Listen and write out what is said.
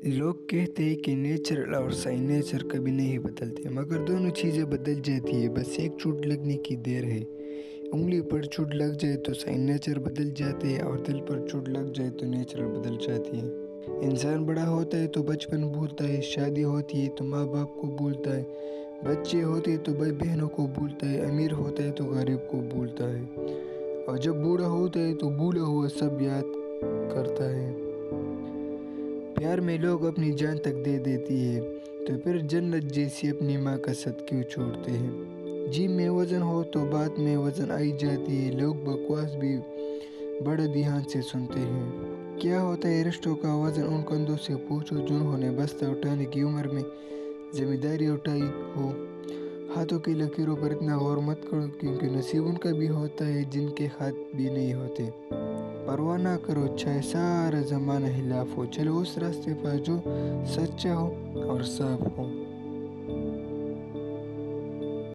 لوگ کہتے ہیں کہ نیچرل اور سائن نیچر کبھی نہیں بدلتے، مگر دونوں چیزیں بدل جاتی ہیں، بس ایک چوٹ لگنے کی دیر ہے۔ انگلی پر چوٹ لگ جائے تو سائن نیچر بدل جاتے ہیں، اور دل پر چوٹ لگ جائے تو نیچرل بدل جاتی ہے۔ انسان بڑا ہوتا ہے تو بچپن بھولتا ہے، شادی ہوتی ہے تو ماں باپ کو بھولتا ہے، بچے ہوتے تو بھائی بہنوں کو بھولتا ہے، امیر ہوتا ہے تو غریب کو بھولتا ہے، اور جب بوڑھا ہوتا ہے تو بھولا ہوا سب یاد کرتا ہے۔ پیار میں لوگ اپنی جان تک دے دیتی ہے، تو پھر جنت جیسی اپنی ماں کا ساتھ کیوں چھوڑتے ہیں؟ جی میں وزن ہو تو بات میں وزن آئی جاتی ہے، لوگ بکواس بھی بڑے دھیان سے سنتے ہیں۔ کیا ہوتا ہے رشتوں کا وزن؟ ان کندھوں سے پوچھو جنہوں نے بستہ اٹھانے کی عمر میں ذمہ داری اٹھائی ہو۔ ہاتھوں کی لکیروں پر اتنا غور مت کرو، کیونکہ نصیب ان کا بھی ہوتا ہے جن کے ہاتھ بھی نہیں ہوتے۔ پرواہ نہ کرو چاہے سارا زمانہ خلاف ہو، چلو اس راستے پر جو سچا ہو اور صاف ہو۔